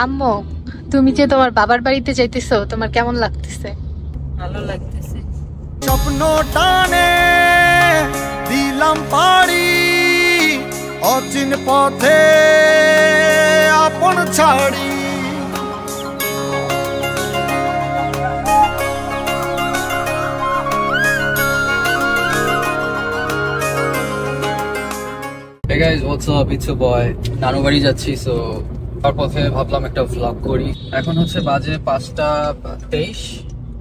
আম্মু, তুমি যে তোমার বাবার বাড়িতে যাইতেছো, তোমার কেমন লাগতেছে? ভালো লাগতেছে। স্বপ্ন টানে দিলাম পাড়ি, অচিন পথে আপন ছাড়ি। Hey guys, what's up? It's your boy. নানু বাড়ি যাচ্ছি, সো তার পথে ভাবলাম একটা ভ্লগ করি। এখন হচ্ছে বাজে 5:23,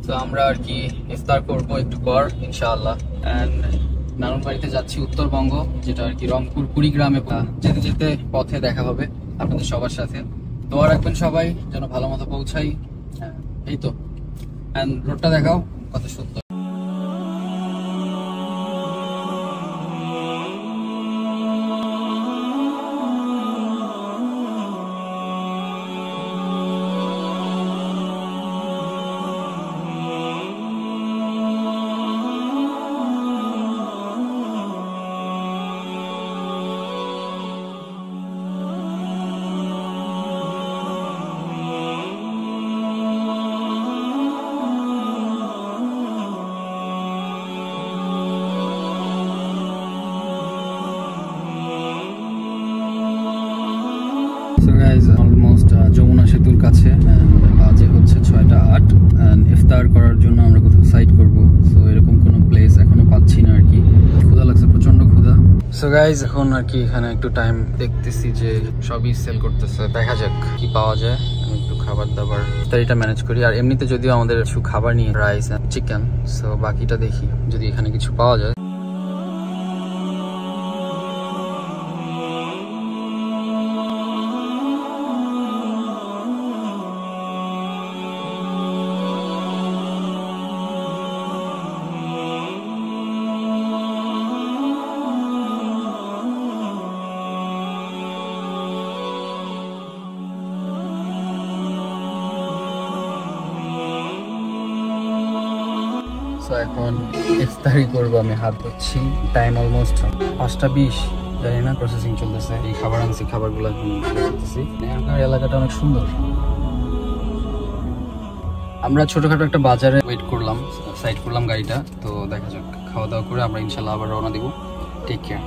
তো আমরা আর কি ইফতার করবো একটু পর ইনশাআল্লাহ। এন্ড নানুর বাড়িতে যাচ্ছি উত্তরবঙ্গ, যেটা আর কি রংপুর কুড়িগ্রামে। যেতে যেতে পথে দেখা হবে আপনাদের সবার সাথে। দোয়া রাখবেন সবাই যেন ভালো মতো পৌঁছাই। এই তো, এন্ড রোডটা দেখাও কত সুন্দর। অলমোস্ট যমুনা সেতুর কাছে, বাজে হচ্ছে 6:08। ইফতার করার জন্য আমরা কোথাও সাইড করবো, সো এরকম কোনো প্লেস এখনো পাচ্ছি না আর কি। ক্ষুধা লাগছে, প্রচন্ড ক্ষুধা। সো গাইজ, এখন আর কি এখানে একটু টাইম দেখতেছি যে সবই সেল করতেছে, দেখা যাক কি পাওয়া যায়। আমি একটু খাবার দাবার ইফতারিটা ম্যানেজ করি, আর এমনিতে যদিও আমাদের কিছু খাবার নিয়ে রাইস এন্ড চিকেন, সো বাকিটা দেখি যদি এখানে কিছু পাওয়া যায়। এখন ইফতারি করবো, আমি হাত ধুচ্ছি। টাইম অলমোস্ট 5:20, জানি না, প্রসেসিং চলতেছে। এই খাবার আনছি, খাবারগুলো করতেছি। এখানকার এলাকাটা অনেক সুন্দর। আমরা ছোটখাটো একটা বাজারে ওয়েট করলাম, সাইড করলাম গাড়িটা, তো দেখা যাক। খাওয়া দাওয়া করে আমরা ইনশাল্লাহ আবার রওনা দিব। Take care.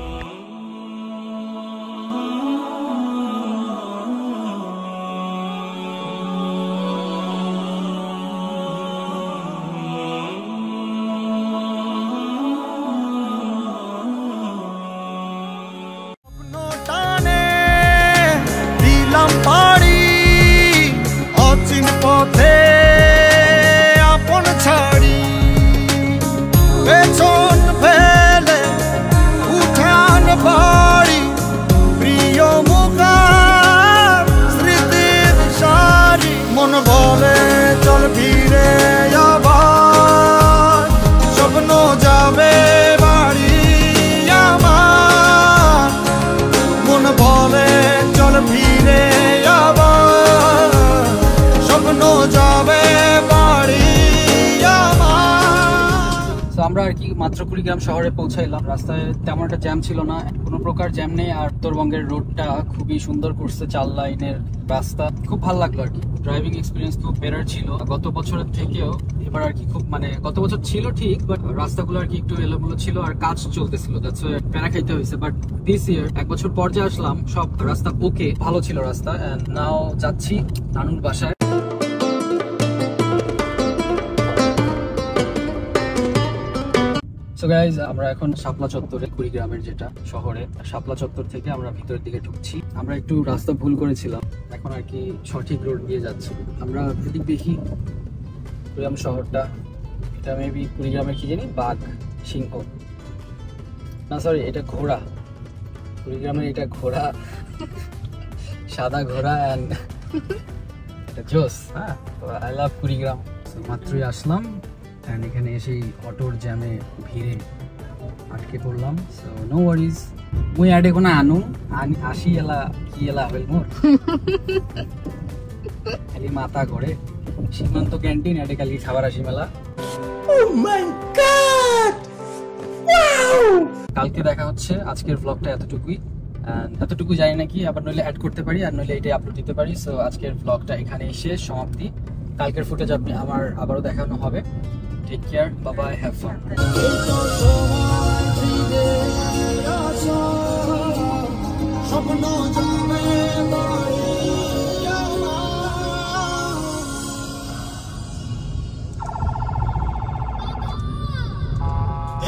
পাড়ি অচিন পথে আপন ছাড়ি, পেছন ফেলে উঠান বাড়ি, প্রিয় মুখার স্মৃতির সারি। মন বলে চল ফিরে আবার, স্বপ্ন যাবে বাড়ি আমার। মন বলে চল ফিরে আমরা আর কি মাত্র কুড়িগ্রাম শহরে পৌঁছাইলাম। রাস্তায় তেমন একটা জ্যাম ছিল না, কোনো প্রকার জ্যাম নেই। আর উত্তরবঙ্গের রোডটা খুবই সুন্দর করছে, 4 লাইনের রাস্তা। খুব ভালো লাগলো আর কি। ড্রাইভিং এক্সপিরিয়েন্স খুব বেটার ছিল গত বছরের থেকেও। এবার আর কি খুব গত বছর ছিল ঠিক, বাট রাস্তাগুলো আর কি একটু এলোমেলো ছিল, আর কাজ চলতেছিল, দ্যাটস ওয়াই প্যারা খাইতে হয়েছে। বাট দিস ইয়ার 1 বছর পর যে আসলাম, সব রাস্তা ওকে, ভালো ছিল রাস্তা। এন্ড নাও যাচ্ছি নানুর বাসায়। সো গাইজ, আমরা এখন শাপলা চত্বরে, কুড়িগ্রামের যেটা শহরে, শাপলা চত্বর থেকে আমরা ভিতরের দিকে ঢুকছি। আমরা একটু রাস্তা ভুল করেছিলাম, এখন আর কি সঠিক রোড দিয়ে যাচ্ছি। আমরা যদি দেখি কুড়িগ্রাম শহরটা, এটা মেবি কুড়িগ্রামের কি জানি, বাঘ, সিংহ, না সরি, এটা ঘোড়া। কুড়িগ্রামের এটা ঘোড়া, সাদা ঘোড়া। অ্যান্ড এটা জোস। হ্যাঁ, তো আই লাভ কুড়িগ্রাম। মাত্রই আসলাম, এন্ড এখানে এসে অটোর জ্যামে ভিড়ে আটকে পড়লাম। সো নো ওয়ারিজ, মুই আডে কোনো আনু আসি এলা কি এলা হইল মোর খালি মাথা করে সীমান্ত ক্যান্টিন আডে কালি খাবার আসি মেলা। ও মাই গড, ওয়াও! কালকে দেখা হচ্ছে। আজকের ব্লগটা এতটুকুই। এতটুকু জানি নাকি, আবার নইলে অ্যাড করতে পারি, আর নইলে এটাই আপলোড দিতে পারি। সো আজকের ব্লগটা এখানে শেষ, সমাপ্তি। কালকের ফুটেজ আপনি আমার আবারও দেখানো হবে। Take care, bye bye, have fun. স্বপ্ন যাবে বাড়ি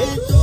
এই তো